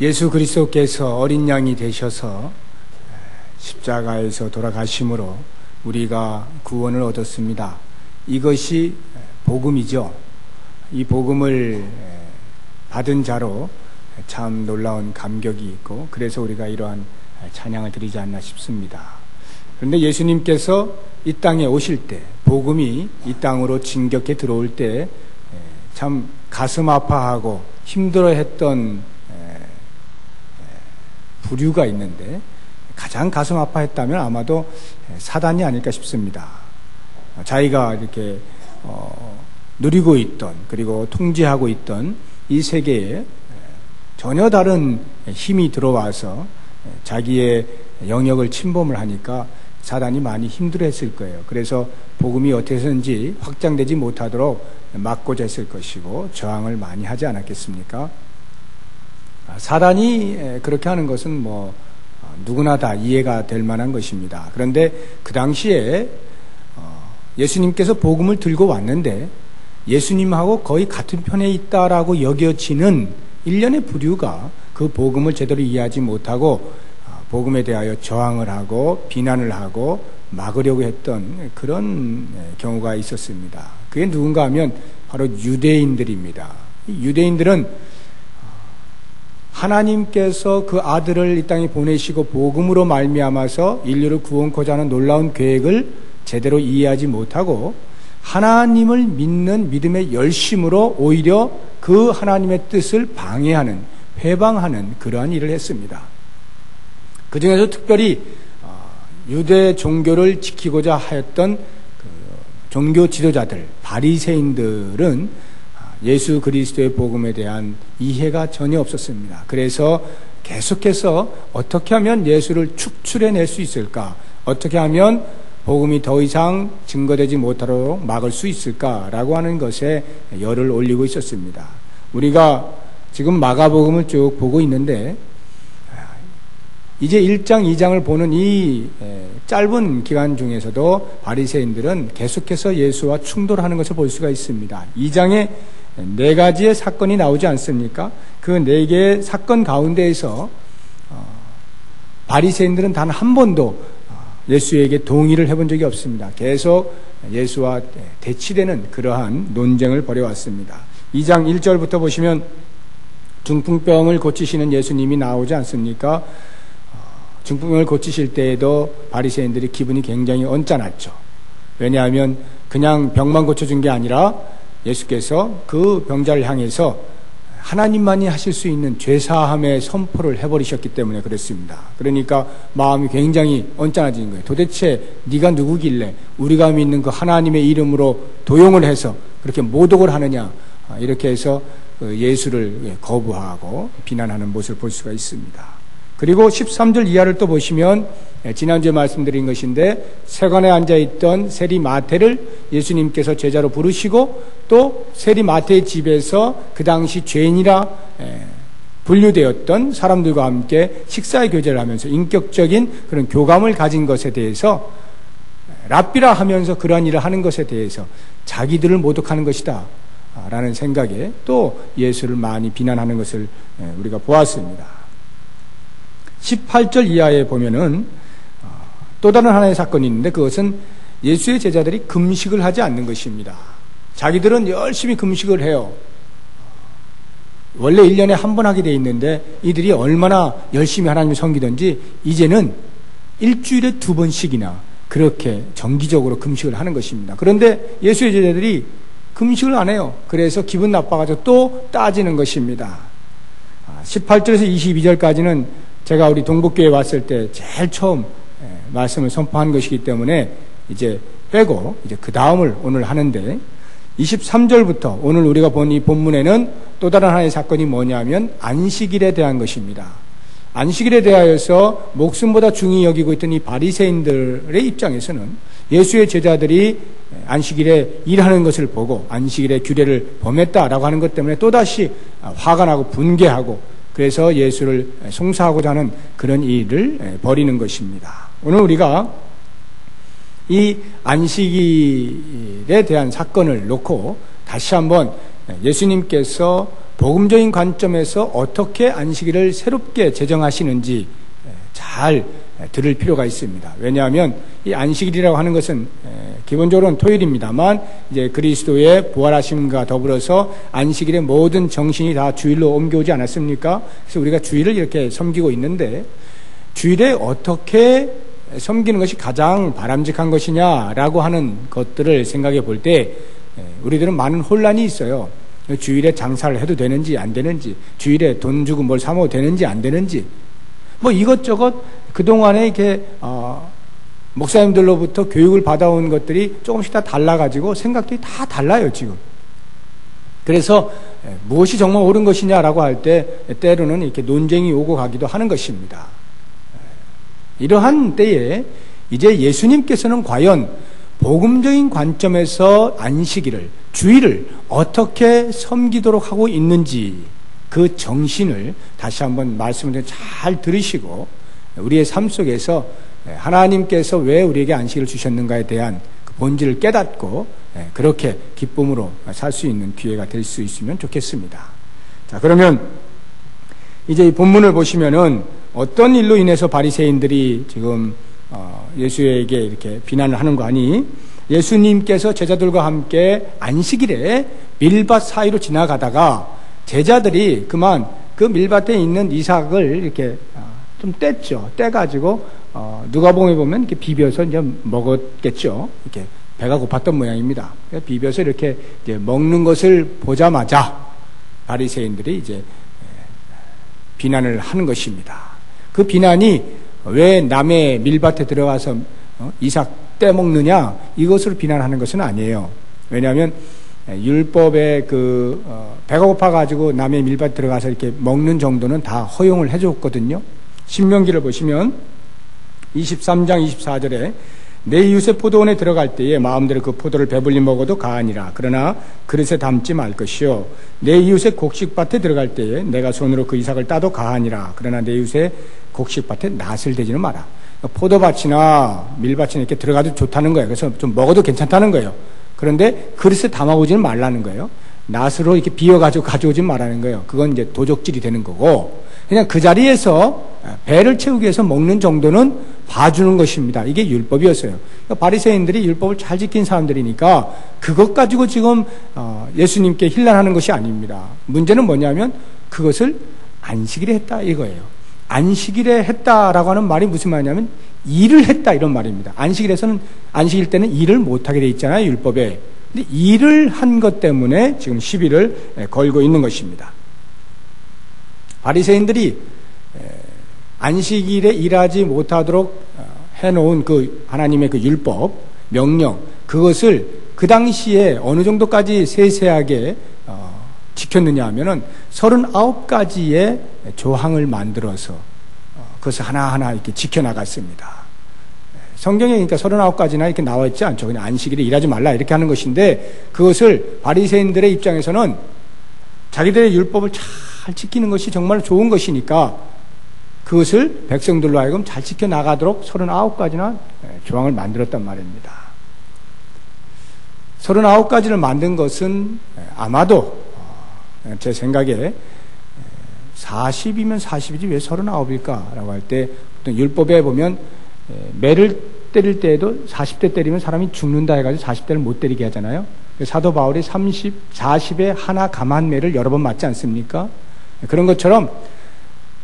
예수 그리스도께서 어린 양이 되셔서 십자가에서 돌아가심으로 우리가 구원을 얻었습니다. 이것이 복음이죠. 이 복음을 받은 자로 참 놀라운 감격이 있고, 그래서 우리가 이러한 찬양을 드리지 않나 싶습니다. 그런데 예수님께서 이 땅에 오실 때, 복음이 이 땅으로 진격해 들어올 때 참 가슴 아파하고 힘들어했던 부류가 있는데, 가장 가슴 아파했다면 아마도 사단이 아닐까 싶습니다. 자기가 이렇게 누리고 있던, 그리고 통제하고 있던 이 세계에 전혀 다른 힘이 들어와서 자기의 영역을 침범을 하니까 사단이 많이 힘들어했을 거예요. 그래서 복음이 어떻게 해서든지 확장되지 못하도록 막고자 했을 것이고 저항을 많이 하지 않았겠습니까? 사단이 그렇게 하는 것은 누구나 다 이해가 될 만한 것입니다. 그런데 그 당시에 예수님께서 복음을 들고 왔는데 예수님하고 거의 같은 편에 있다라고 여겨지는 일련의 부류가 그 복음을 제대로 이해하지 못하고 복음에 대하여 저항을 하고 비난을 하고 막으려고 했던 그런 경우가 있었습니다. 그게 누군가 하면 바로 유대인들입니다. 유대인들은 하나님께서 그 아들을 이 땅에 보내시고 복음으로 말미암아서 인류를 구원코자 하는 놀라운 계획을 제대로 이해하지 못하고 하나님을 믿는 믿음의 열심으로 오히려 그 하나님의 뜻을 방해하는, 회방하는 그러한 일을 했습니다. 그 중에서 특별히 유대 종교를 지키고자 하였던 그 종교 지도자들, 바리새인들은 예수 그리스도의 복음에 대한 이해가 전혀 없었습니다. 그래서 계속해서 어떻게 하면 예수를 축출해낼 수 있을까? 어떻게 하면 복음이 더 이상 증거되지 못하도록 막을 수 있을까라고 하는 것에 열을 올리고 있었습니다. 우리가 지금 마가복음을 쭉 보고 있는데 이제 1장, 2장을 보는 이 짧은 기간 중에서도 바리새인들은 계속해서 예수와 충돌하는 것을 볼 수가 있습니다. 2장에 4가지의 사건이 나오지 않습니까? 그 4개의 사건 가운데에서 바리새인들은 단 한 번도 예수에게 동의를 해본 적이 없습니다. 계속 예수와 대치되는 그러한 논쟁을 벌여왔습니다. 2장 1절부터 보시면 중풍병을 고치시는 예수님이 나오지 않습니까? 중풍병을 고치실 때에도 바리새인들이 기분이 굉장히 언짢았죠. 왜냐하면 그냥 병만 고쳐준 게 아니라 예수께서 그 병자를 향해서 하나님만이 하실 수 있는 죄사함의 선포를 해버리셨기 때문에 그랬습니다. 그러니까 마음이 굉장히 언짢아지는 거예요. 도대체 네가 누구길래 우리가 믿는 그 하나님의 이름으로 도용을 해서 그렇게 모독을 하느냐, 이렇게 해서 예수를 거부하고 비난하는 모습을 볼 수가 있습니다. 그리고 13절 이하를 또 보시면 지난주에 말씀드린 것인데 세관에 앉아있던 세리 마태를 예수님께서 제자로 부르시고 또 세리 마태의 집에서 그 당시 죄인이라 분류되었던 사람들과 함께 식사의 교제를 하면서 인격적인 그런 교감을 가진 것에 대해서 랍비라 하면서 그러한 일을 하는 것에 대해서 자기들을 모독하는 것이다 라는 생각에 또 예수를 많이 비난하는 것을 우리가 보았습니다. 18절 이하에 보면은 또 다른 하나의 사건이 있는데 그것은 예수의 제자들이 금식을 하지 않는 것입니다. 자기들은 열심히 금식을 해요. 원래 1년에 한 번 하게 돼 있는데 이들이 얼마나 열심히 하나님을 섬기든지 이제는 일주일에 2번씩이나 그렇게 정기적으로 금식을 하는 것입니다. 그런데 예수의 제자들이 금식을 안 해요. 그래서 기분 나빠가지고 또 따지는 것입니다. 18절에서 22절까지는 제가 우리 동북교회 왔을 때 제일 처음 말씀을 선포한 것이기 때문에 이제 빼고 이제 그 다음을 오늘 하는데 23절부터 오늘 우리가 본 이 본문에는 또 다른 하나의 사건이 뭐냐면 안식일에 대한 것입니다. 안식일에 대하여서 목숨보다 중히 여기고 있던 이 바리새인들의 입장에서는 예수의 제자들이 안식일에 일하는 것을 보고 안식일의 규례를 범했다라고 하는 것 때문에 또다시 화가 나고 분개하고 그래서 예수를 송사하고자 하는 그런 일을 벌이는 것입니다. 오늘 우리가 이 안식일에 대한 사건을 놓고 다시 한번 예수님께서 복음적인 관점에서 어떻게 안식일을 새롭게 제정하시는지 잘 들을 필요가 있습니다. 왜냐하면 이 안식일이라고 하는 것은 기본적으로는 토요일입니다만 이제 그리스도의 부활하심과 더불어서 안식일의 모든 정신이 다 주일로 옮겨오지 않았습니까? 그래서 우리가 주일을 이렇게 섬기고 있는데 주일에 어떻게 섬기는 것이 가장 바람직한 것이냐라고 하는 것들을 생각해 볼 때 우리들은 많은 혼란이 있어요. 주일에 장사를 해도 되는지 안 되는지, 주일에 돈 주고 뭘 사먹어도 되는지 안 되는지, 뭐 이것저것 그동안에 이렇게 목사님들로부터 교육을 받아온 것들이 조금씩 다 달라가지고 생각들이 다 달라요 지금. 그래서 무엇이 정말 옳은 것이냐라고 할 때 때로는 이렇게 논쟁이 오고 가기도 하는 것입니다. 이러한 때에 이제 예수님께서는 과연 복음적인 관점에서 안식일을, 주일을 어떻게 섬기도록 하고 있는지 그 정신을 다시 한번 말씀을 잘 들으시고 우리의 삶 속에서 하나님께서 왜 우리에게 안식일을 주셨는가에 대한 그 본질을 깨닫고 그렇게 기쁨으로 살 수 있는 기회가 될 수 있으면 좋겠습니다. 자, 그러면 이제 이 본문을 보시면은 어떤 일로 인해서 바리새인들이 지금 예수에게 이렇게 비난을 하는 거 아니? 예수님께서 제자들과 함께 안식일에 밀밭 사이로 지나가다가 제자들이 그만 그 밀밭에 있는 이삭을 이렇게 좀 뗐죠. 떼가지고 누가복음에 보면 이렇게 비벼서 이제 먹었겠죠. 이렇게 배가 고팠던 모양입니다. 비벼서 이렇게 이제 먹는 것을 보자마자 바리새인들이 이제 비난을 하는 것입니다. 그 비난이 왜 남의 밀밭에 들어가서 이삭 떼먹느냐 이것으로 비난하는 것은 아니에요. 왜냐하면 율법에 배가 고파가지고 남의 밀밭에 들어가서 이렇게 먹는 정도는 다 허용을 해줬거든요. 신명기를 보시면 23장 24절에 내 이웃의 포도원에 들어갈 때에 마음대로 그 포도를 배불리 먹어도 가하니라. 그러나 그릇에 담지 말 것이요. 내 이웃의 곡식밭에 들어갈 때에 내가 손으로 그 이삭을 따도 가하니라. 그러나 내 이웃의 곡식밭에 낫을 대지는 마라. 포도밭이나 밀밭이나 이렇게 들어가도 좋다는 거예요. 그래서 좀 먹어도 괜찮다는 거예요. 그런데 그릇에 담아오지는 말라는 거예요. 낫으로 이렇게 비워가지고 가져오지 말라는 거예요. 그건 이제 도적질이 되는 거고, 그냥 그 자리에서 배를 채우기 위해서 먹는 정도는 봐주는 것입니다. 이게 율법이었어요. 그러니까 바리새인들이 율법을 잘 지킨 사람들이니까 그것 가지고 지금 예수님께 힐난하는 것이 아닙니다. 문제는 뭐냐면 그것을 안식일에 했다 이거예요. 안식일에 했다라고 하는 말이 무슨 말이냐면 일을 했다 이런 말입니다. 안식일 때는 일을 못하게 돼 있잖아요, 율법에. 근데 일을 한 것 때문에 지금 시비를 걸고 있는 것입니다. 바리새인들이 안식일에 일하지 못하도록 해놓은 그 하나님의 그 율법, 명령, 그것을 그 당시에 어느 정도까지 세세하게 지켰느냐 하면은 39가지의 조항을 만들어서 그것을 하나하나 이렇게 지켜나갔습니다. 성경에 그러니까 39가지나 이렇게 나와 있지 않죠. 그냥 안식일에 일하지 말라 이렇게 하는 것인데 그것을 바리새인들의 입장에서는 자기들의 율법을 잘 지키는 것이 정말 좋은 것이니까 그것을 백성들로 하여금 잘 지켜나가도록 39가지나 조항을 만들었단 말입니다. 39가지를 만든 것은 아마도 제 생각에 40이면 40이지 왜 39일까? 라고 할 때 보통 율법에 보면 매를 때릴 때에도 40대 때리면 사람이 죽는다 해가지고 40대를 못 때리게 하잖아요. 사도 바울이 40에 하나 감한 매를 여러 번 맞지 않습니까? 그런 것처럼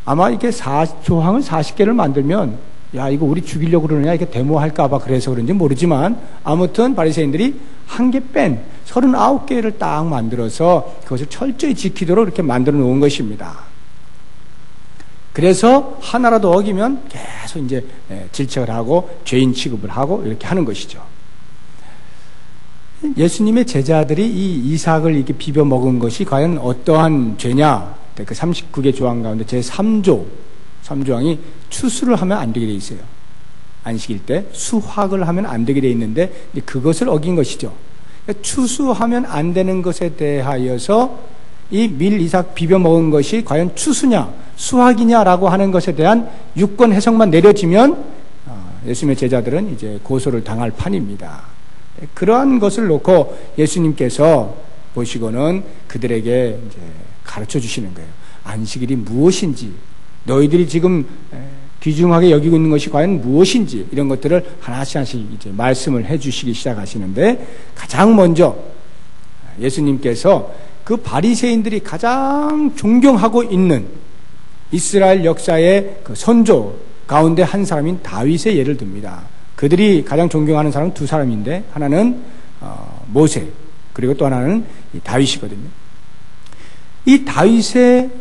아마 이렇게 조항을 40개를 만들면 야 이거 우리 죽이려고 그러느냐 이렇게 데모할까봐 그래서 그런지 모르지만 아무튼 바리새인들이 한 개 뺀 39개를 딱 만들어서 그것을 철저히 지키도록 이렇게 만들어 놓은 것입니다. 그래서 하나라도 어기면 계속 이제 질책을 하고 죄인 취급을 하고 이렇게 하는 것이죠. 예수님의 제자들이 이 이삭을 이렇게 비벼 먹은 것이 과연 어떠한 죄냐? 그 39개 조항 가운데 제 3조항이 추수를 하면 안 되게 돼 있어요. 안식일 때 수확을 하면 안 되게 돼 있는데 그것을 어긴 것이죠. 그러니까 추수하면 안 되는 것에 대하여서 이 밀 이삭 비벼 먹은 것이 과연 추수냐 수확이냐라고 하는 것에 대한 유권 해석만 내려지면 예수님의 제자들은 이제 고소를 당할 판입니다. 그러한 것을 놓고 예수님께서 보시고는 그들에게 이제 가르쳐 주시는 거예요. 안식일이 무엇인지, 너희들이 지금 귀중하게 여기고 있는 것이 과연 무엇인지, 이런 것들을 하나씩 이제 말씀을 해 주시기 시작하시는데, 가장 먼저 예수님께서 그 바리새인들이 가장 존경하고 있는 이스라엘 역사의 그 선조 가운데 한 사람인 다윗의 예를 듭니다. 그들이 가장 존경하는 사람은 두 사람인데, 하나는 모세, 그리고 또 하나는 다윗이거든요. 이 다윗의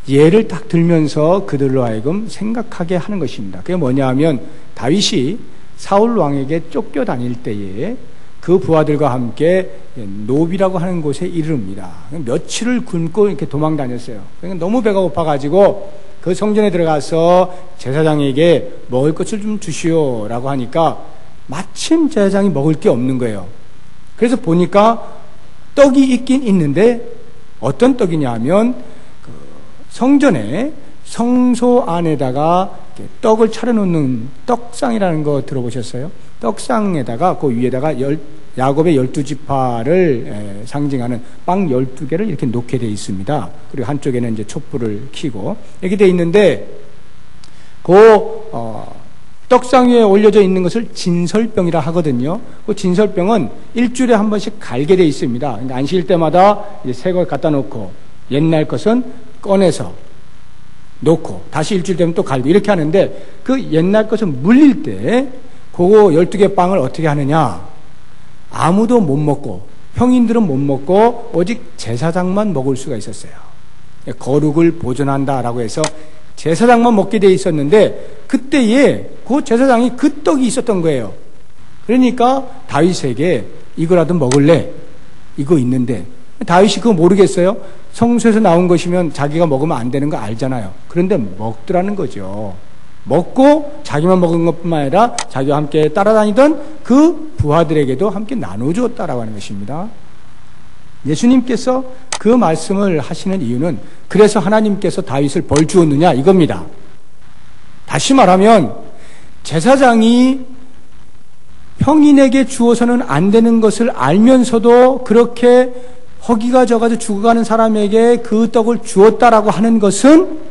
예를 딱 들면서 그들로 하여금 생각하게 하는 것입니다. 그게 뭐냐 하면, 다윗이 사울 왕에게 쫓겨 다닐 때에 그 부하들과 함께 노비라고 하는 곳에 이릅니다. 며칠을 굶고 이렇게 도망 다녔어요. 그러니까 너무 배가 고파가지고 그 성전에 들어가서 제사장에게 먹을 것을 좀 주시오라고 하니까 마침 제사장이 먹을 게 없는 거예요. 그래서 보니까 떡이 있긴 있는데, 어떤 떡이냐 하면 그 성전에 성소 안에다가 떡을 차려놓는 떡상이라는 거 들어보셨어요? 떡상에다가 그 위에다가 야곱의 12지파를 상징하는 빵 12개를 이렇게 놓게 되어 있습니다. 그리고 한쪽에는 이제 촛불을 켜고 이렇게 되어 있는데, 떡상 위에 올려져 있는 것을 진설병이라 하거든요. 그 진설병은 일주일에 한 번씩 갈게 되어 있습니다. 그러니까 안식일 때마다 이제 새 걸 갖다 놓고 옛날 것은 꺼내서 놓고 다시 일주일 되면 또 갈고 이렇게 하는데, 그 옛날 것은 물릴 때 그거 12개 빵을 어떻게 하느냐? 아무도 못 먹고, 평인들은 못 먹고 오직 제사장만 먹을 수가 있었어요. 거룩을 보존한다라고 해서 제사장만 먹게 돼 있었는데, 그때에 그 제사장이 그 떡이 있었던 거예요. 그러니까 다윗에게 이거라도 먹을래? 이거 있는데, 다윗이 그거 모르겠어요? 성소에서 나온 것이면 자기가 먹으면 안 되는 거 알잖아요. 그런데 먹더라는 거죠. 먹고 자기만 먹은 것뿐만 아니라 자기와 함께 따라다니던 그 부하들에게도 함께 나눠주었다라고 하는 것입니다. 예수님께서 그 말씀을 하시는 이유는, 그래서 하나님께서 다윗을 벌 주었느냐 이겁니다. 다시 말하면 제사장이 평인에게 주어서는 안 되는 것을 알면서도 그렇게 허기가 져가지고 죽어가는 사람에게 그 떡을 주었다라고 하는 것은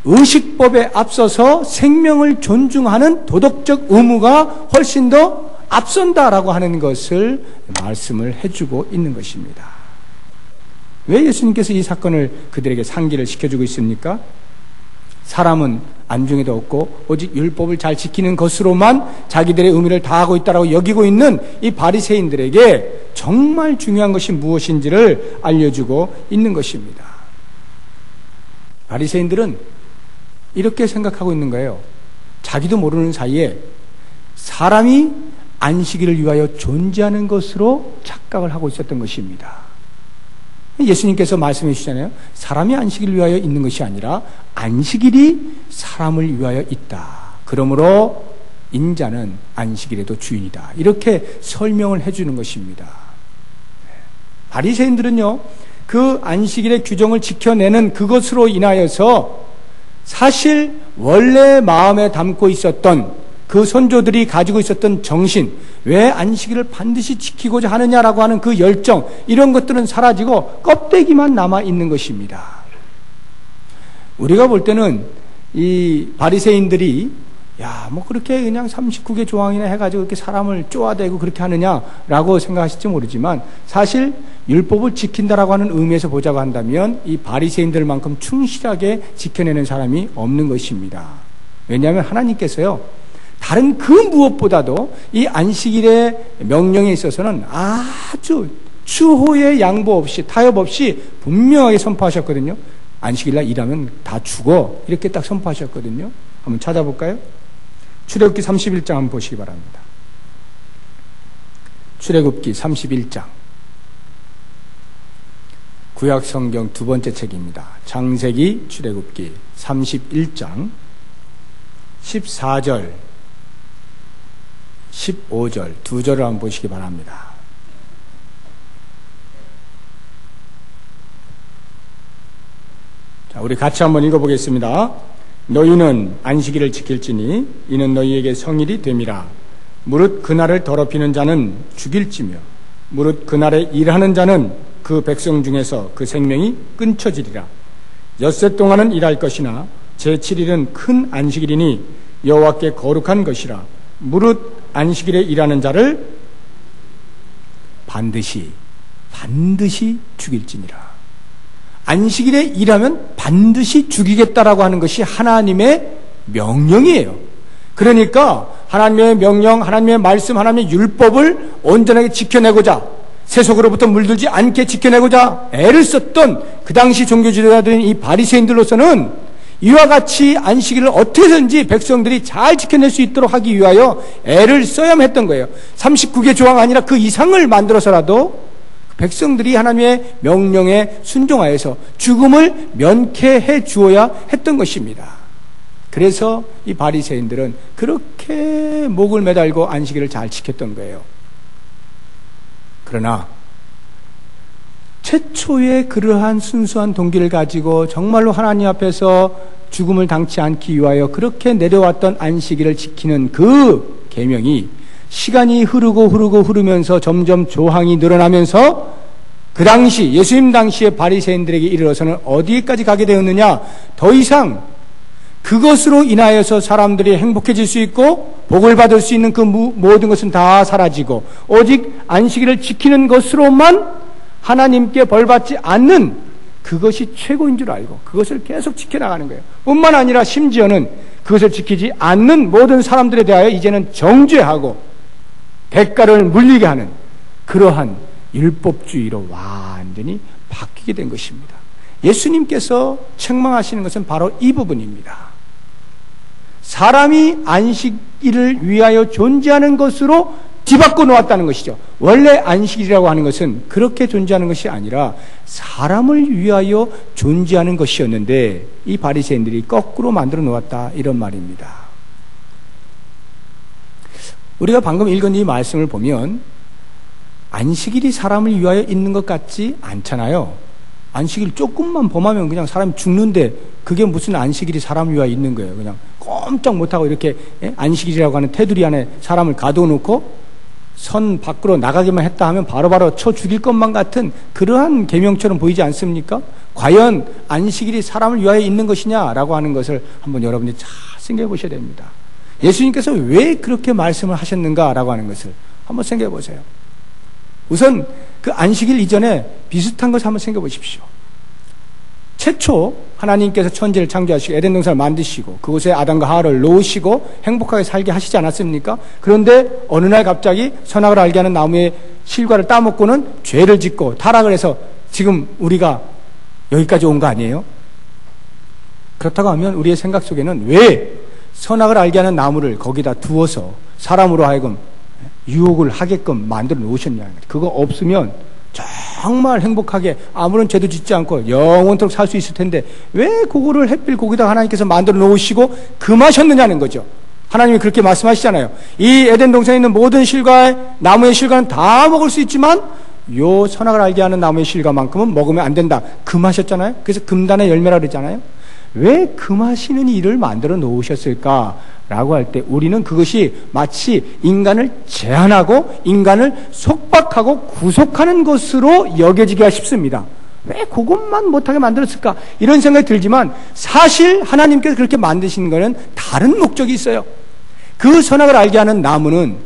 의식법에 앞서서 생명을 존중하는 도덕적 의무가 훨씬 더 앞선다라고 하는 것을 말씀을 해주고 있는 것입니다. 왜 예수님께서 이 사건을 그들에게 상기를 시켜주고 있습니까? 사람은 안중에도 없고 오직 율법을 잘 지키는 것으로만 자기들의 의미를 다하고 있다고 여기고 있는 이 바리새인들에게 정말 중요한 것이 무엇인지를 알려주고 있는 것입니다. 바리새인들은 이렇게 생각하고 있는 거예요. 자기도 모르는 사이에 사람이 안식일을 위하여 존재하는 것으로 착각을 하고 있었던 것입니다. 예수님께서 말씀해 주시잖아요. 사람이 안식일을 위하여 있는 것이 아니라 안식일이 사람을 위하여 있다. 그러므로 인자는 안식일에도 주인이다. 이렇게 설명을 해주는 것입니다. 바리새인들은요, 그 안식일의 규정을 지켜내는 그것으로 인하여서 사실 원래 마음에 담고 있었던 그 선조들이 가지고 있었던 정신, 왜 안식일을 반드시 지키고자 하느냐라고 하는 그 열정, 이런 것들은 사라지고 껍데기만 남아 있는 것입니다. 우리가 볼 때는 이 바리새인들이 뭐 그렇게 그냥 39개 조항이나 해가지고 이렇게 사람을 쪼아대고 그렇게 하느냐라고 생각하실지 모르지만, 사실 율법을 지킨다라고 하는 의미에서 보자고 한다면 이 바리새인들만큼 충실하게 지켜내는 사람이 없는 것입니다. 왜냐하면 하나님께서요, 다른 그 무엇보다도 이 안식일의 명령에 있어서는 아주 추호의 양보 없이, 타협 없이 분명하게 선포하셨거든요. 안식일날 일하면 다 죽어, 이렇게 딱 선포하셨거든요. 한번 찾아볼까요? 출애굽기 31장 한번 보시기 바랍니다. 출애굽기 31장, 구약성경 두 번째 책입니다. 창세기, 출애굽기 31장 14절 15절 두 절을 한번 보시기 바랍니다. 자, 우리 같이 한번 읽어보겠습니다. 너희는 안식일을 지킬지니 이는 너희에게 성일이 됨이라. 무릇 그날을 더럽히는 자는 죽일지며 무릇 그날에 일하는 자는 그 백성 중에서 그 생명이 끊쳐지리라. 엿새 동안은 일할 것이나 제7일은 큰 안식일이니 여호와께 거룩한 것이라. 무릇 안식일에 일하는 자를 반드시 죽일지니라. 안식일에 일하면 반드시 죽이겠다라고 하는 것이 하나님의 명령이에요. 그러니까 하나님의 명령, 하나님의 말씀, 하나님의 율법을 온전하게 지켜내고자, 세속으로부터 물들지 않게 지켜내고자 애를 썼던 그 당시 종교 지도자들인 이 바리새인들로서는 이와 같이 안식일을 어떻게든지 백성들이 잘 지켜낼 수 있도록 하기 위하여 애를 써야만 했던 거예요. 39개 조항 아니라 그 이상을 만들어서라도 백성들이 하나님의 명령에 순종하여서 죽음을 면케해 주어야 했던 것입니다. 그래서 이 바리새인들은 그렇게 목을 매달고 안식일을 잘 지켰던 거예요. 그러나 최초의 그러한 순수한 동기를 가지고 정말로 하나님 앞에서 죽음을 당치 않기 위하여 그렇게 내려왔던 안식일을 지키는 그 계명이 시간이 흐르면서 점점 조항이 늘어나면서 그 당시 예수님 당시의 바리새인들에게 이르러서는 어디까지 가게 되었느냐? 더 이상 그것으로 인하여서 사람들이 행복해질 수 있고 복을 받을 수 있는 그 모든 것은 다 사라지고 오직 안식일을 지키는 것으로만 하나님께 벌받지 않는 그것이 최고인 줄 알고 그것을 계속 지켜나가는 거예요. 뿐만 아니라 심지어는 그것을 지키지 않는 모든 사람들에 대하여 이제는 정죄하고 대가를 물리게 하는 그러한 율법주의로 완전히 바뀌게 된 것입니다. 예수님께서 책망하시는 것은 바로 이 부분입니다. 사람이 안식일을 위하여 존재하는 것으로 뒤바꿔 놓았다는 것이죠. 원래 안식일이라고 하는 것은 그렇게 존재하는 것이 아니라 사람을 위하여 존재하는 것이었는데 이 바리새인들이 거꾸로 만들어 놓았다, 이런 말입니다. 우리가 방금 읽은 이 말씀을 보면 안식일이 사람을 위하여 있는 것 같지 않잖아요. 안식일 조금만 범하면 그냥 사람이 죽는데 그게 무슨 안식일이 사람을 위하여 있는 거예요. 그냥 꼼짝 못하고 이렇게 안식일이라고 하는 테두리 안에 사람을 가둬놓고 선 밖으로 나가기만 했다 하면 바로바로 쳐 죽일 것만 같은 그러한 계명처럼 보이지 않습니까? 과연 안식일이 사람을 위하여 있는 것이냐라고 하는 것을 한번 여러분이 잘 생각해 보셔야 됩니다. 예수님께서 왜 그렇게 말씀을 하셨는가라고 하는 것을 한번 생각해 보세요. 우선 그 안식일 이전에 비슷한 것을 한번 생각해 보십시오. 최초 하나님께서 천지를 창조하시고 에덴 동산을 만드시고 그곳에 아담과 하와를 놓으시고 행복하게 살게 하시지 않았습니까? 그런데 어느 날 갑자기 선악을 알게 하는 나무의 실과를 따먹고는 죄를 짓고 타락을 해서 지금 우리가 여기까지 온 거 아니에요? 그렇다고 하면 우리의 생각 속에는 왜 선악을 알게 하는 나무를 거기다 두어서 사람으로 하여금 유혹을 하게끔 만들어 놓으셨냐. 그거 없으면 정말 행복하게 아무런 죄도 짓지 않고 영원토록 살 수 있을 텐데 왜 그거를 햇빛 거기다 하나님께서 만들어 놓으시고 금하셨느냐는 거죠. 하나님이 그렇게 말씀하시잖아요. 이 에덴 동산에 있는 모든 실과 나무의 실과는 다 먹을 수 있지만 요 선악을 알게 하는 나무의 실과만큼은 먹으면 안 된다. 금하셨잖아요. 그래서 금단의 열매라 그러잖아요. 왜 금하시는 일을 만들어 놓으셨을까라고 할 때 우리는 그것이 마치 인간을 제한하고 인간을 속박하고 구속하는 것으로 여겨지기가 쉽습니다. 왜 그것만 못하게 만들었을까? 이런 생각이 들지만 사실 하나님께서 그렇게 만드신 것은 다른 목적이 있어요. 그 선악을 알게 하는 나무는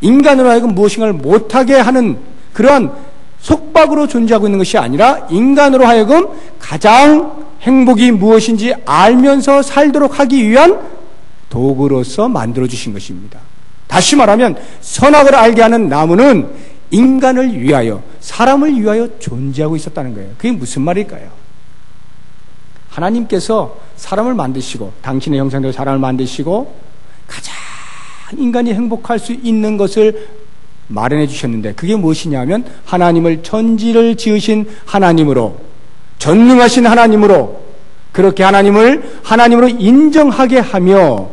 인간으로 하여금 무엇인가를 못하게 하는 그러한 속박으로 존재하고 있는 것이 아니라 인간으로 하여금 가장 행복이 무엇인지 알면서 살도록 하기 위한 도구로서 만들어주신 것입니다. 다시 말하면 선악을 알게 하는 나무는 인간을 위하여, 사람을 위하여 존재하고 있었다는 거예요. 그게 무슨 말일까요? 하나님께서 사람을 만드시고 당신의 형상대로 사람을 만드시고 가장 인간이 행복할 수 있는 것을 마련해 주셨는데 그게 무엇이냐면 하나님을 천지를 지으신 하나님으로 전능하신 하나님으로 그렇게 하나님을 하나님으로 인정하게 하며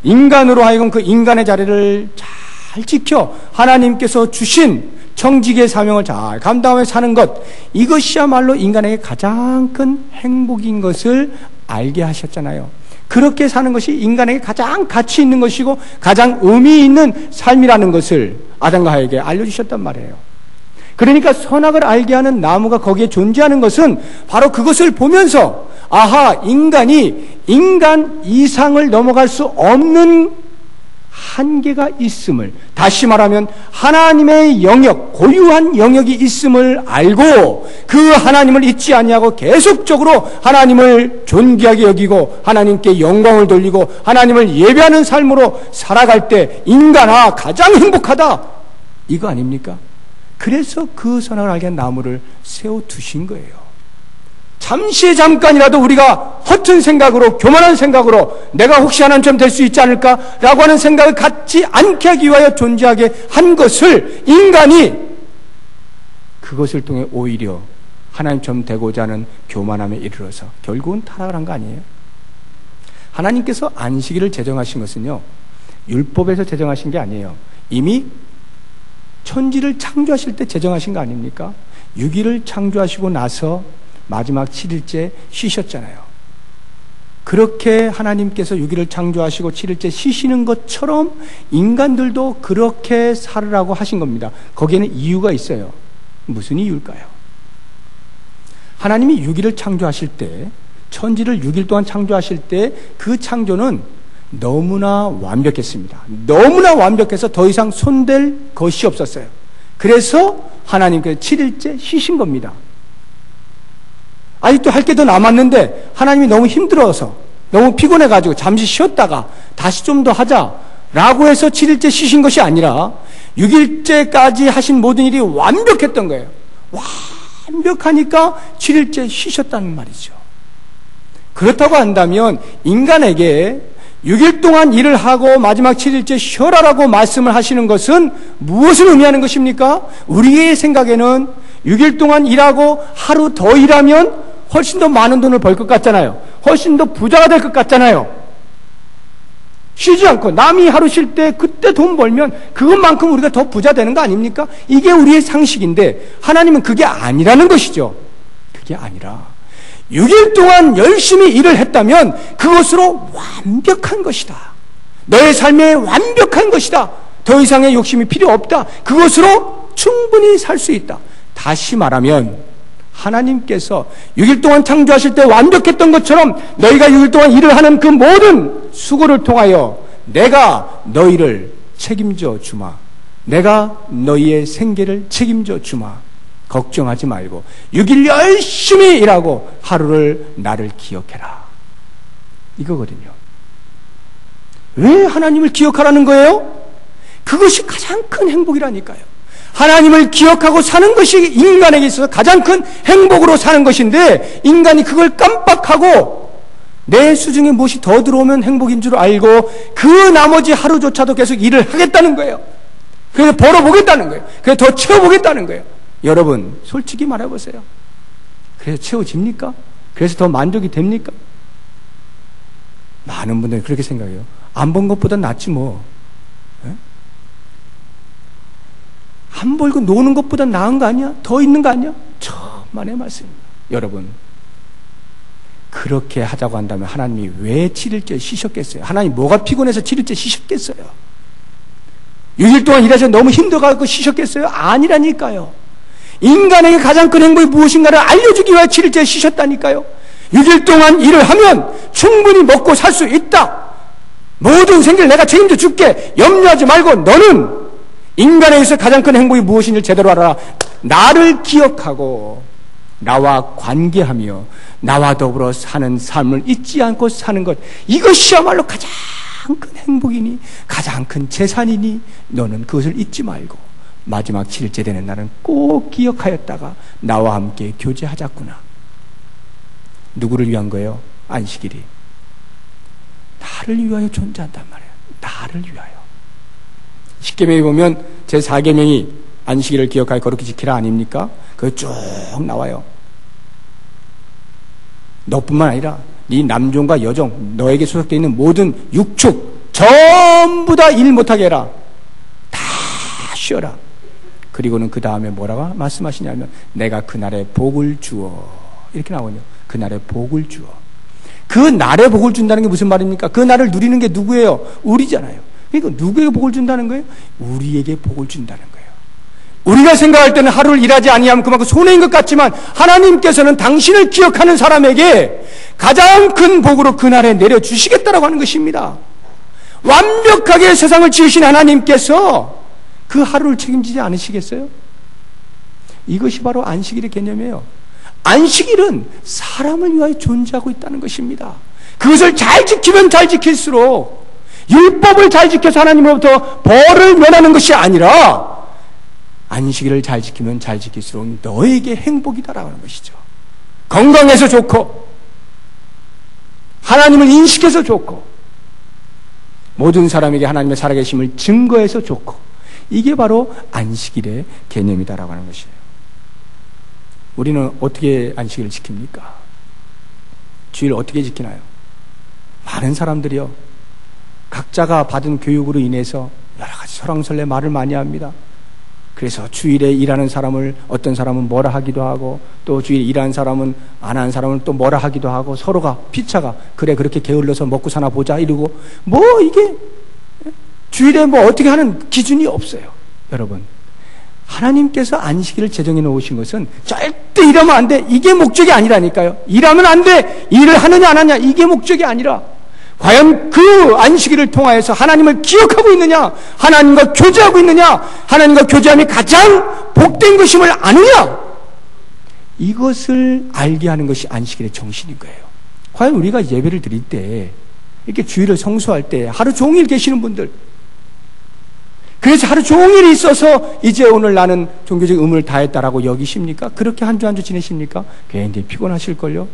인간으로 하여금 그 인간의 자리를 잘 지켜 하나님께서 주신 청지기의 사명을 잘 감당하며 사는 것, 이것이야말로 인간에게 가장 큰 행복인 것을 알게 하셨잖아요. 그렇게 사는 것이 인간에게 가장 가치 있는 것이고 가장 의미 있는 삶이라는 것을 아담과 하와에게 알려주셨단 말이에요. 그러니까 선악을 알게 하는 나무가 거기에 존재하는 것은 바로 그것을 보면서 아하, 인간이 인간 이상을 넘어갈 수 없는 한계가 있음을, 다시 말하면 하나님의 영역, 고유한 영역이 있음을 알고 그 하나님을 잊지 아니하고 계속적으로 하나님을 존귀하게 여기고 하나님께 영광을 돌리고 하나님을 예배하는 삶으로 살아갈 때 인간아 가장 행복하다, 이거 아닙니까? 그래서 그 선악을 알게 한 나무를 세워두신 거예요. 잠깐이라도 우리가 허튼 생각으로, 교만한 생각으로 내가 혹시 하나님처럼 될 수 있지 않을까라고 하는 생각을 갖지 않게 하기 위하여 존재하게 한 것을 인간이 그것을 통해 오히려 하나님처럼 되고자 하는 교만함에 이르러서 결국은 타락을 한 거 아니에요? 하나님께서 안식일을 제정하신 것은요, 율법에서 제정하신 게 아니에요. 이미 천지를 창조하실 때 제정하신 거 아닙니까? 6일을 창조하시고 나서 마지막 7일째 쉬셨잖아요. 그렇게 하나님께서 6일을 창조하시고 7일째 쉬시는 것처럼 인간들도 그렇게 살으라고 하신 겁니다. 거기에는 이유가 있어요. 무슨 이유일까요? 하나님이 6일을 창조하실 때, 천지를 6일 동안 창조하실 때 그 창조는 너무나 완벽했습니다. 너무나 완벽해서 더 이상 손댈 것이 없었어요. 그래서 하나님께서 7일째 쉬신 겁니다. 아직도 할 게 더 남았는데 하나님이 너무 힘들어서, 너무 피곤해가지고 잠시 쉬었다가 다시 좀 더 하자라고 해서 7일째 쉬신 것이 아니라 6일째까지 하신 모든 일이 완벽했던 거예요. 완벽하니까 7일째 쉬셨다는 말이죠. 그렇다고 한다면 인간에게 6일 동안 일을 하고 마지막 7일째 쉬어라라고 말씀을 하시는 것은 무엇을 의미하는 것입니까? 우리의 생각에는 6일 동안 일하고 하루 더 일하면 훨씬 더 많은 돈을 벌 것 같잖아요. 훨씬 더 부자가 될 것 같잖아요. 쉬지 않고 남이 하루 쉴 때 그때 돈 벌면 그것만큼 우리가 더 부자 되는 거 아닙니까? 이게 우리의 상식인데 하나님은 그게 아니라는 것이죠. 그게 아니라 6일 동안 열심히 일을 했다면 그것으로 완벽한 것이다. 너의 삶에 완벽한 것이다. 더 이상의 욕심이 필요 없다. 그것으로 충분히 살 수 있다. 다시 말하면 하나님께서 6일 동안 창조하실 때 완벽했던 것처럼 너희가 6일 동안 일을 하는 그 모든 수고를 통하여 내가 너희를 책임져 주마. 내가 너희의 생계를 책임져 주마. 걱정하지 말고 6일 열심히 일하고 하루를 나를 기억해라. 이거거든요. 왜 하나님을 기억하라는 거예요? 그것이 가장 큰 행복이라니까요. 하나님을 기억하고 사는 것이 인간에게 있어서 가장 큰 행복으로 사는 것인데 인간이 그걸 깜빡하고 내 수중에 무엇이 더 들어오면 행복인 줄 알고 그 나머지 하루조차도 계속 일을 하겠다는 거예요. 그래서 벌어보겠다는 거예요. 그래서 더 채워보겠다는 거예요. 여러분 솔직히 말해보세요. 그래서 채워집니까? 그래서 더 만족이 됩니까? 많은 분들이 그렇게 생각해요. 안 번 것보다 낫지 뭐. 에? 안 벌고 노는 것보다 나은 거 아니야? 더 있는 거 아니야? 천만의 말씀입니다. 여러분 그렇게 하자고 한다면 하나님이 왜 7일째 쉬셨겠어요? 하나님 뭐가 피곤해서 7일째 쉬셨겠어요? 6일 동안 일하셔서 너무 힘들어가지고 쉬셨겠어요? 아니라니까요. 인간에게 가장 큰 행복이 무엇인가를 알려주기 위해 7일째 쉬셨다니까요. 6일 동안 일을 하면 충분히 먹고 살 수 있다. 모든 생계를 내가 책임져 줄게. 염려하지 말고 너는 인간에게서 가장 큰 행복이 무엇인지 제대로 알아라. 나를 기억하고 나와 관계하며 나와 더불어 사는 삶을 잊지 않고 사는 것, 이것이야말로 가장 큰 행복이니 가장 큰 재산이니 너는 그것을 잊지 말고 마지막 7일째 되는 날은 꼭 기억하였다가 나와 함께 교제하자꾸나. 누구를 위한 거예요? 안식일이 나를 위하여 존재한단 말이에요. 나를 위하여. 십계명에 보면 제4계명이 안식일을 기억하여 거룩히 지키라 아닙니까? 그거 쭉 나와요. 너뿐만 아니라 네 남종과 여종, 너에게 소속되어 있는 모든 육축 전부 다 일 못하게 해라. 다 쉬어라. 그리고는 그 다음에 뭐라고 말씀하시냐면 내가 그날에 복을 주어, 이렇게 나오거든요. 그날에 복을 주어. 그 날에 복을 준다는 게 무슨 말입니까? 그 날을 누리는 게 누구예요? 우리잖아요. 그러니까 누구에게 복을 준다는 거예요? 우리에게 복을 준다는 거예요. 우리가 생각할 때는 하루를 일하지 아니하면 그만큼 손해인 것 같지만 하나님께서는 당신을 기억하는 사람에게 가장 큰 복으로 그날에 내려주시겠다라고 하는 것입니다. 완벽하게 세상을 지으신 하나님께서 그 하루를 책임지지 않으시겠어요? 이것이 바로 안식일의 개념이에요. 안식일은 사람을 위하여 존재하고 있다는 것입니다. 그것을 잘 지키면 잘 지킬수록 율법을 잘 지켜서 하나님으로부터 벌을 면하는 것이 아니라 안식일을 잘 지키면 잘 지킬수록 너에게 행복이다라고 하는 것이죠. 건강해서 좋고 하나님을 인식해서 좋고 모든 사람에게 하나님의 살아계심을 증거해서 좋고 이게 바로 안식일의 개념이다라고 하는 것이에요. 우리는 어떻게 안식일을 지킵니까? 주일 어떻게 지키나요? 많은 사람들이요, 각자가 받은 교육으로 인해서 여러 가지 설왕설래 말을 많이 합니다. 그래서 주일에 일하는 사람을 어떤 사람은 뭐라 하기도 하고 또 주일에 일하는 사람은 안 하는 사람은 또 뭐라 하기도 하고 서로가 피차가 그래 그렇게 게을러서 먹고 사나 보자 이러고 뭐 이게 주일에 뭐 어떻게 하는 기준이 없어요. 여러분, 하나님께서 안식일을 제정해 놓으신 것은 절대 일하면 안 돼, 이게 목적이 아니라니까요. 일하면 안 돼, 일을 하느냐 안 하느냐 이게 목적이 아니라 과연 그 안식일을 통하여서 하나님을 기억하고 있느냐, 하나님과 교제하고 있느냐, 하나님과 교제함이 가장 복된 것임을 아느냐, 이것을 알게 하는 것이 안식일의 정신인 거예요. 과연 우리가 예배를 드릴 때 이렇게 주일을 성수할 때 하루 종일 계시는 분들, 그래서 하루 종일 있어서 이제 오늘 나는 종교적 의무를 다했다라고 여기십니까? 그렇게 한 주 한 주 지내십니까? 굉장히 피곤하실걸요?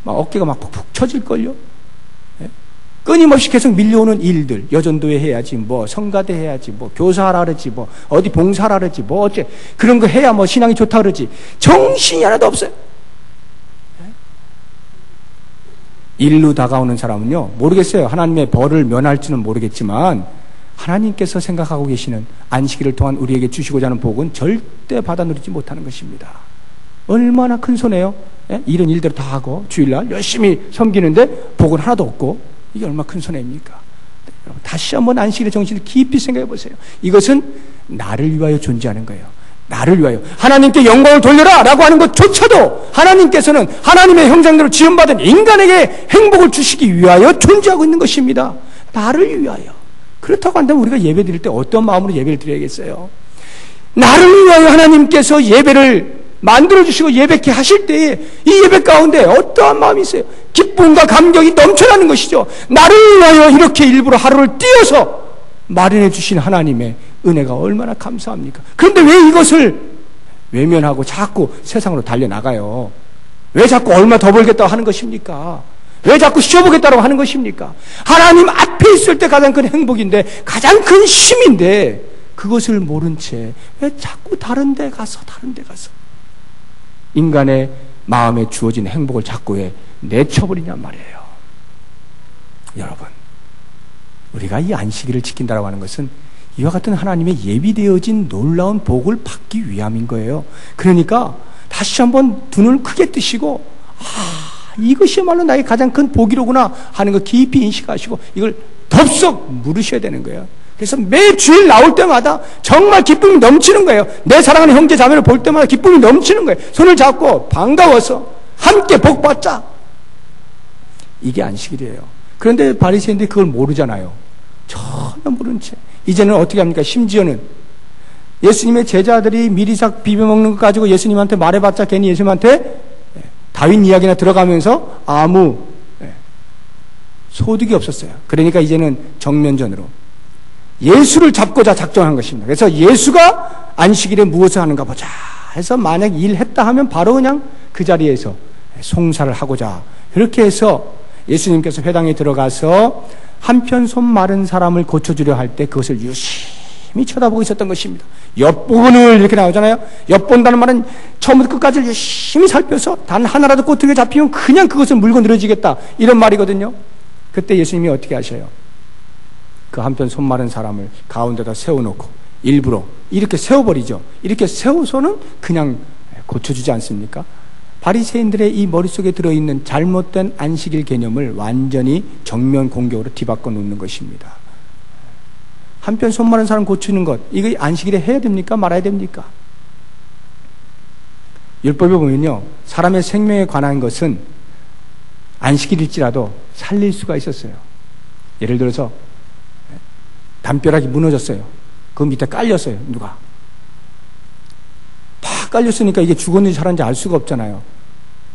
막 어깨가 막 푹푹 처질걸요? 끊임없이 계속 밀려오는 일들, 여전도회 해야지, 뭐 성가대 해야지, 뭐 교사하라 그러지, 뭐 어디 봉사하라 그러지, 뭐 어째 그런 거 해야 뭐 신앙이 좋다 그러지. 정신이 하나도 없어요. 일로 다가오는 사람은요, 모르겠어요. 하나님의 벌을 면할지는 모르겠지만 하나님께서 생각하고 계시는 안식일을 통한 우리에게 주시고자 하는 복은 절대 받아 누리지 못하는 것입니다. 얼마나 큰 손해요? 이런 일대로 다 하고 주일날 열심히 섬기는데 복은 하나도 없고, 이게 얼마나 큰 손해입니까? 여러분, 다시 한번 안식일의 정신을 깊이 생각해 보세요. 이것은 나를 위하여 존재하는 거예요. 나를 위하여 하나님께 영광을 돌려라 라고 하는 것조차도 하나님께서는 하나님의 형상대로 지음받은 인간에게 행복을 주시기 위하여 존재하고 있는 것입니다. 나를 위하여. 그렇다고 한다면 우리가 예배 드릴 때 어떤 마음으로 예배를 드려야겠어요? 나를 위하여 하나님께서 예배를 만들어주시고 예배케 하실 때에 이 예배 가운데 어떠한 마음이 있어요? 기쁨과 감격이 넘쳐나는 것이죠. 나를 위하여 이렇게 일부러 하루를 띄어서 마련해 주신 하나님의 은혜가 얼마나 감사합니까? 그런데 왜 이것을 외면하고 자꾸 세상으로 달려나가요? 왜 자꾸 얼마 더 벌겠다고 하는 것입니까? 왜 자꾸 쉬어보겠다고 하는 것입니까? 하나님 앞에 있을 때 가장 큰 행복인데, 가장 큰 쉼인데, 그것을 모른 채 왜 자꾸 다른 데 가서 인간의 마음에 주어진 행복을 자꾸 왜 내쳐버리냔 말이에요. 여러분, 우리가 이 안식일을 지킨다고 하는 것은 이와 같은 하나님의 예비되어진 놀라운 복을 받기 위함인 거예요. 그러니까 다시 한번 두 눈을 크게 뜨시고, 이것이야말로 나의 가장 큰 복이로구나 하는 걸 깊이 인식하시고 이걸 덥석 물으셔야 되는 거예요. 그래서 매 주일 나올 때마다 정말 기쁨이 넘치는 거예요. 내 사랑하는 형제 자매를 볼 때마다 기쁨이 넘치는 거예요. 손을 잡고 반가워서 함께 복 받자. 이게 안식일이에요. 그런데 바리새인들이 그걸 모르잖아요. 전혀 모른 채 이제는 어떻게 합니까? 심지어는 예수님의 제자들이 미리삭 비벼먹는 것 가지고 예수님한테 말해봤자 괜히 예수님한테 다윗 이야기나 들어가면서 아무 소득이 없었어요. 그러니까 이제는 정면전으로 예수를 잡고자 작정한 것입니다. 그래서 예수가 안식일에 무엇을 하는가 보자 해서 만약 일했다 하면 바로 그냥 그 자리에서 송사를 하고자, 그렇게 해서 예수님께서 회당에 들어가서 한편 손 마른 사람을 고쳐주려 할 때 그것을 유심히 쳐다보고 있었던 것입니다. 엿보는 이렇게 나오잖아요. 엿본다는 말은 처음부터 끝까지 열심히 살펴서 단 하나라도 꼬투리가 잡히면 그냥 그것을 물고 늘어지겠다, 이런 말이거든요. 그때 예수님이 어떻게 하셔요? 그 한편 손 마른 사람을 가운데다 세워놓고 일부러 이렇게 세워버리죠. 이렇게 세워서는 그냥 고쳐주지 않습니까? 바리새인들의 이 머릿속에 들어있는 잘못된 안식일 개념을 완전히 정면 공격으로 뒤바꿔 놓는 것입니다. 한편 손 마른 사람 고치는 것, 이거 안식일에 해야 됩니까? 말아야 됩니까? 율법에 보면요, 사람의 생명에 관한 것은 안식일일지라도 살릴 수가 있었어요. 예를 들어서 담벼락이 무너졌어요. 그 밑에 깔렸어요. 누가 팍 깔렸으니까 이게 죽었는지 살았는지 알 수가 없잖아요.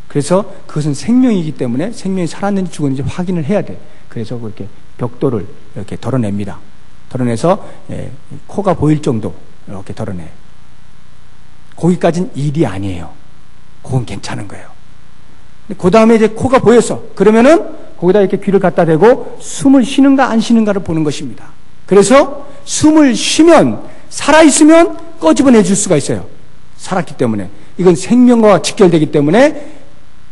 그래서 그것은 생명이기 때문에 생명이 살았는지 죽었는지 확인을 해야 돼. 그래서 그렇게 벽돌을 이렇게 덜어냅니다. 덜어내서 코가 보일 정도 이렇게 덜어내요. 거기까지는 일이 아니에요. 그건 괜찮은 거예요. 그 다음에 이제 코가 보였어. 그러면은 거기다 이렇게 귀를 갖다 대고 숨을 쉬는가 안 쉬는가를 보는 것입니다. 그래서 숨을 쉬면, 살아있으면 꺼집어내 줄 수가 있어요. 살았기 때문에. 이건 생명과 직결되기 때문에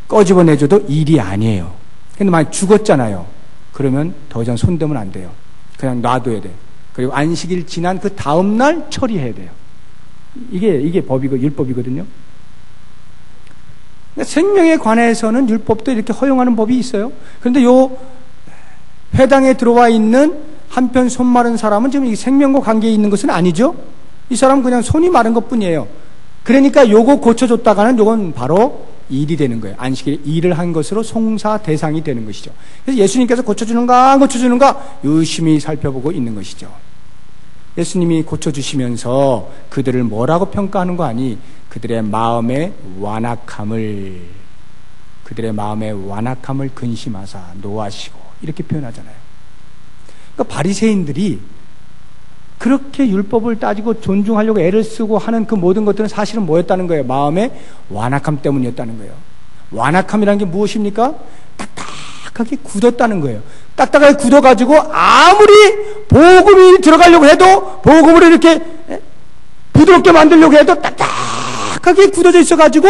꺼집어내줘도 일이 아니에요. 근데 만약 죽었잖아요. 그러면 더 이상 손대면 안 돼요. 그냥 놔둬야 돼요. 그리고 안식일 지난 그 다음날 처리해야 돼요. 이게 법이고 율법이거든요. 생명에 관해서는 율법도 이렇게 허용하는 법이 있어요. 그런데 요 회당에 들어와 있는 한편 손 마른 사람은 지금 이 생명과 관계에 있는 것은 아니죠. 이 사람은 그냥 손이 마른 것 뿐이에요. 그러니까 요거 고쳐줬다가는 요건 바로 일이 되는 거예요. 안식일에 일을 한 것으로 송사 대상이 되는 것이죠. 그래서 예수님께서 고쳐주는가 안 고쳐주는가 유심히 살펴보고 있는 것이죠. 예수님이 고쳐주시면서 그들을 뭐라고 평가하는 거 아니? 그들의 마음의 완악함을 근심하사 노하시고 이렇게 표현하잖아요. 그러니까 바리새인들이 그렇게 율법을 따지고 존중하려고 애를 쓰고 하는 그 모든 것들은 사실은 뭐였다는 거예요? 마음의 완악함 때문이었다는 거예요. 완악함이라는 게 무엇입니까? 딱딱하게 굳었다는 거예요. 딱딱하게 굳어가지고 아무리 복음이 들어가려고 해도, 복음으로 이렇게 부드럽게 만들려고 해도 딱딱하게 굳어져 있어가지고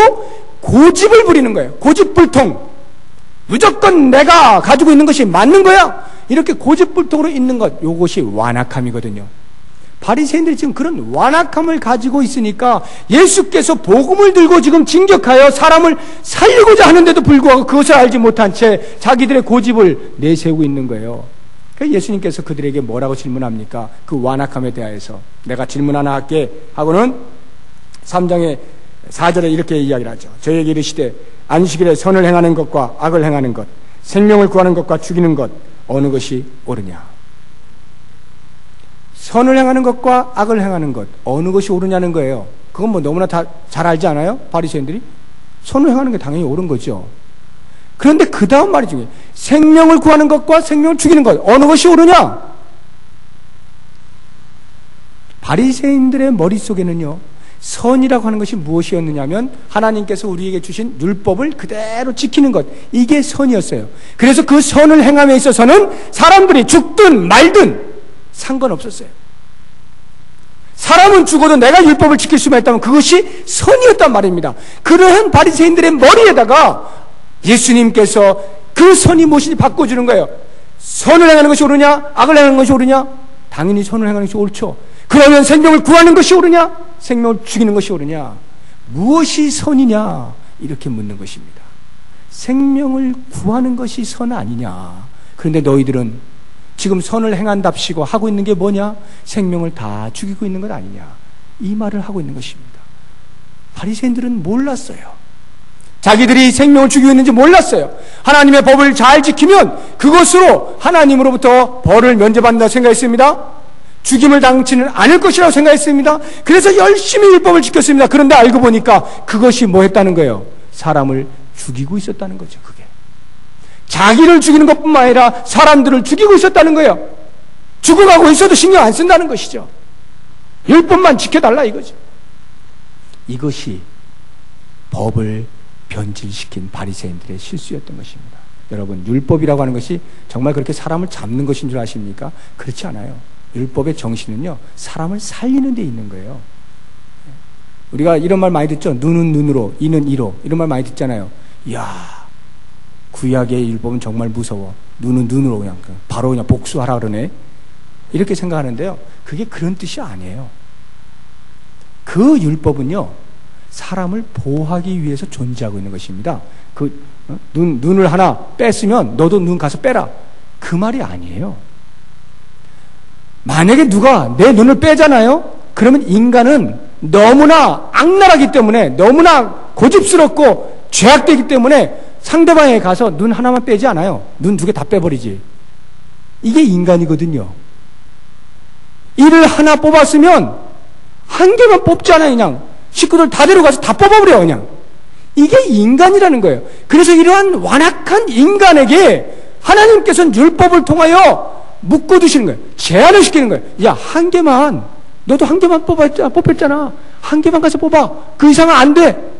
고집을 부리는 거예요. 고집불통. 무조건 내가 가지고 있는 것이 맞는 거야. 이렇게 고집불통으로 있는 것, 이것이 완악함이거든요. 바리새인들이 지금 그런 완악함을 가지고 있으니까 예수께서 복음을 들고 지금 진격하여 사람을 살리고자 하는데도 불구하고 그것을 알지 못한 채 자기들의 고집을 내세우고 있는 거예요. 그래서 예수님께서 그들에게 뭐라고 질문합니까? 그 완악함에 대하여서 내가 질문 하나 할게 하고는 3장의 4절에 이렇게 이야기를 하죠. 저에게 이르시되 안식일에 선을 행하는 것과 악을 행하는 것, 생명을 구하는 것과 죽이는 것 어느 것이 옳으냐? 선을 행하는 것과 악을 행하는 것 어느 것이 옳으냐는 거예요. 그건 뭐 너무나 다 잘 알지 않아요? 바리새인들이 선을 행하는 게 당연히 옳은 거죠. 그런데 그 다음 말이 중요해요. 생명을 구하는 것과 생명을 죽이는 것 어느 것이 옳으냐? 바리새인들의 머릿속에는요, 선이라고 하는 것이 무엇이었느냐면 하나님께서 우리에게 주신 율법을 그대로 지키는 것, 이게 선이었어요. 그래서 그 선을 행함에 있어서는 사람들이 죽든 말든 상관없었어요. 사람은 죽어도 내가 율법을 지킬 수만 있다면 그것이 선이었단 말입니다. 그러한 바리새인들의 머리에다가 예수님께서 그 선이 무엇인지 바꿔주는 거예요. 선을 행하는 것이 옳으냐? 악을 행하는 것이 옳으냐? 당연히 선을 행하는 것이 옳죠. 그러면 생명을 구하는 것이 옳으냐? 생명을 죽이는 것이 옳으냐? 무엇이 선이냐? 이렇게 묻는 것입니다. 생명을 구하는 것이 선 아니냐? 그런데 너희들은 지금 선을 행한답시고 하고 있는 게 뭐냐? 생명을 다 죽이고 있는 것 아니냐? 이 말을 하고 있는 것입니다. 바리새인들은 몰랐어요. 자기들이 생명을 죽이고 있는지 몰랐어요. 하나님의 법을 잘 지키면 그것으로 하나님으로부터 벌을 면제받는다 생각했습니다. 죽임을 당치는 않을 것이라고 생각했습니다. 그래서 열심히 율법을 지켰습니다. 그런데 알고 보니까 그것이 뭐 했다는 거예요? 사람을 죽이고 있었다는 거죠. 그게 자기를 죽이는 것뿐만 아니라 사람들을 죽이고 있었다는 거예요. 죽어가고 있어도 신경 안 쓴다는 것이죠. 율법만 지켜달라 이거죠. 이것이 법을 변질시킨 바리새인들의 실수였던 것입니다. 여러분, 율법이라고 하는 것이 정말 그렇게 사람을 잡는 것인 줄 아십니까? 그렇지 않아요. 율법의 정신은요, 사람을 살리는 데 있는 거예요. 우리가 이런 말 많이 듣죠? 눈은 눈으로, 이는 이로. 이런 말 많이 듣잖아요. 이야, 구약의 율법은 정말 무서워. 눈은 눈으로 그냥 바로 그냥 복수하라 그러네. 이렇게 생각하는데요. 그게 그런 뜻이 아니에요. 그 율법은요, 사람을 보호하기 위해서 존재하고 있는 것입니다. 눈을 하나 뺐으면 너도 눈 가서 빼라. 그 말이 아니에요. 만약에 누가 내 눈을 빼잖아요? 그러면 인간은 너무나 악랄하기 때문에, 너무나 고집스럽고 죄악되기 때문에 상대방에 가서 눈 하나만 빼지 않아요. 눈 2개 다 빼버리지. 이게 인간이거든요. 이를 하나 뽑았으면 1개만 뽑잖아요. 그냥 식구들 다 데려가서 다 뽑아버려. 그냥 이게 인간이라는 거예요. 그래서 이러한 완악한 인간에게 하나님께서는 율법을 통하여 묶어두시는 거예요. 제한을 시키는 거예요. 야, 1개만, 너도 1개만 뽑혔잖아. 1개만 가서 뽑아. 그 이상은 안 돼.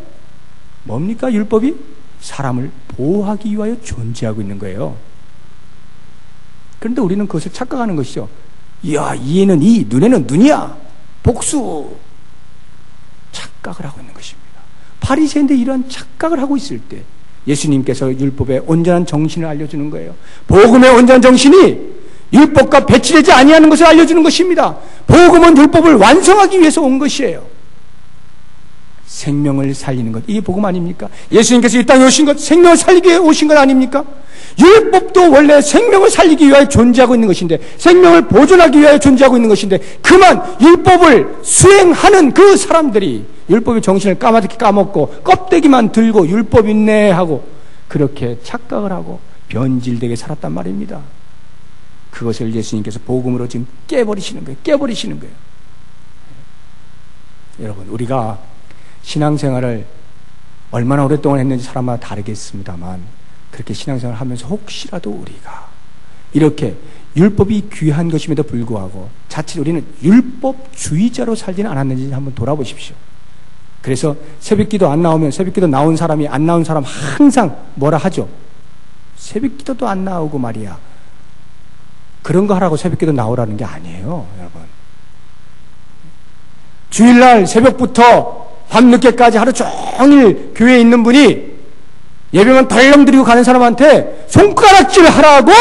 뭡니까 율법이? 사람을 보호하기 위하여 존재하고 있는 거예요. 그런데 우리는 그것을 착각하는 것이죠. 이야, 이에는 이, 눈에는 눈이야. 복수. 착각을 하고 있는 것입니다. 바리새인들이 이러한 착각을 하고 있을 때 예수님께서 율법의 온전한 정신을 알려주는 거예요. 복음의 온전한 정신이 율법과 배치되지 아니하는 것을 알려주는 것입니다. 복음은 율법을 완성하기 위해서 온 것이에요. 생명을 살리는 것, 이게 복음 아닙니까? 예수님께서 이 땅에 오신 것, 생명을 살리기 위해 오신 것 아닙니까? 율법도 원래 생명을 살리기 위하여 존재하고 있는 것인데, 생명을 보존하기 위하여 존재하고 있는 것인데, 그만 율법을 수행하는 그 사람들이 율법의 정신을 까맣게 까먹고 껍데기만 들고 율법 있네 하고 그렇게 착각을 하고 변질되게 살았단 말입니다. 그것을 예수님께서 복음으로 지금 깨버리시는 거예요. 깨버리시는 거예요. 여러분, 우리가 신앙생활을 얼마나 오랫동안 했는지 사람마다 다르겠습니다만, 그렇게 신앙생활을 하면서 혹시라도 우리가 이렇게 율법이 귀한 것임에도 불구하고 자칫 우리는 율법주의자로 살지는 않았는지 한번 돌아보십시오. 그래서 새벽기도 안 나오면 새벽기도 나온 사람이 안 나온 사람 항상 뭐라 하죠? 새벽기도도 안 나오고 말이야. 그런 거 하라고 새벽기도 나오라는 게 아니에요, 여러분. 주일날 새벽부터 밤늦게까지 하루 종일 교회에 있는 분이 예배만 덜렁 드리고 가는 사람한테 손가락질 하라고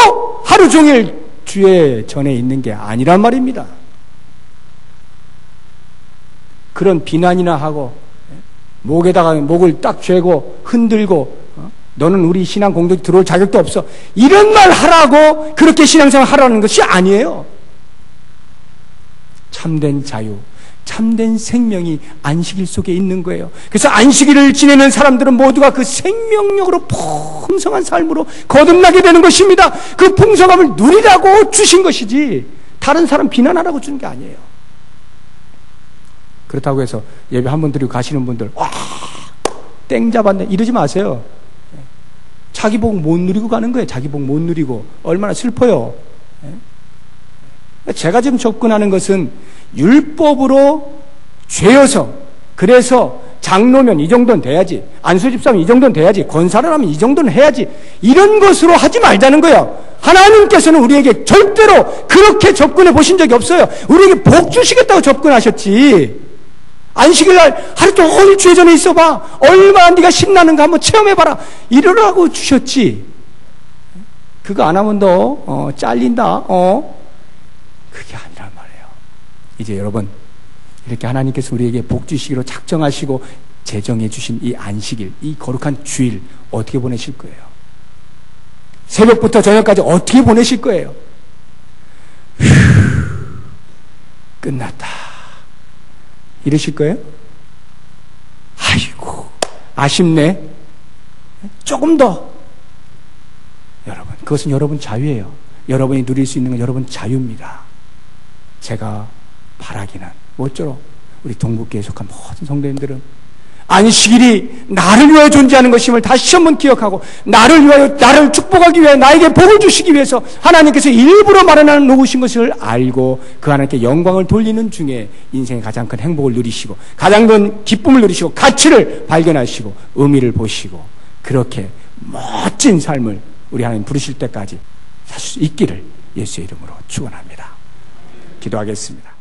하루 종일 주의 전에 있는 게 아니란 말입니다. 그런 비난이나 하고 목에다가 목을 딱 죄고 흔들고 너는 우리 신앙 공동체 들어올 자격도 없어, 이런 말 하라고 그렇게 신앙생활 하라는 것이 아니에요. 참된 자유, 참된 생명이 안식일 속에 있는 거예요. 그래서 안식일을 지내는 사람들은 모두가 그 생명력으로 풍성한 삶으로 거듭나게 되는 것입니다. 그 풍성함을 누리라고 주신 것이지 다른 사람 비난하라고 주는 게 아니에요. 그렇다고 해서 예배 한 번 드리고 가시는 분들 와, 땡 잡았네 이러지 마세요. 자기 복 못 누리고 가는 거예요. 자기 복 못 누리고 얼마나 슬퍼요. 제가 지금 접근하는 것은 율법으로 죄여서, 그래서 장로면 이 정도는 돼야지, 안수집사면 이 정도는 돼야지, 권사를 하면 이 정도는 해야지, 이런 것으로 하지 말자는 거예요. 하나님께서는 우리에게 절대로 그렇게 접근해 보신 적이 없어요. 우리에게 복 주시겠다고 접근하셨지. 안식일날 하루 종일 주의 전에 있어봐, 얼마나 네가 신나는가 한번 체험해봐라, 이러라고 주셨지. 그거 안 하면 너 잘린다. 그게 아니란 말이에요. 이제 여러분, 이렇게 하나님께서 우리에게 복 주시기로 작정하시고 제정해 주신 이 안식일, 이 거룩한 주일 어떻게 보내실 거예요? 새벽부터 저녁까지 어떻게 보내실 거예요? 끝났다 이러실 거예요? 아이고 아쉽네. 조금 더. 여러분, 그것은 여러분 자유예요. 여러분이 누릴 수 있는 건 여러분 자유입니다. 제가 바라기는 모쪼록 우리 동북교에 속한 모든 성도님들은 안식일이 나를 위하여 존재하는 것임을 다시 한번 기억하고, 나를 위하여, 나를 축복하기 위해 나에게 복을 주시기 위해서 하나님께서 일부러 마련하여 놓으신 것을 알고 그 하나님께 영광을 돌리는 중에 인생의 가장 큰 행복을 누리시고 가장 큰 기쁨을 누리시고 가치를 발견하시고 의미를 보시고 그렇게 멋진 삶을 우리 하나님 부르실 때까지 살 수 있기를 예수의 이름으로 축원합니다. 기도하겠습니다.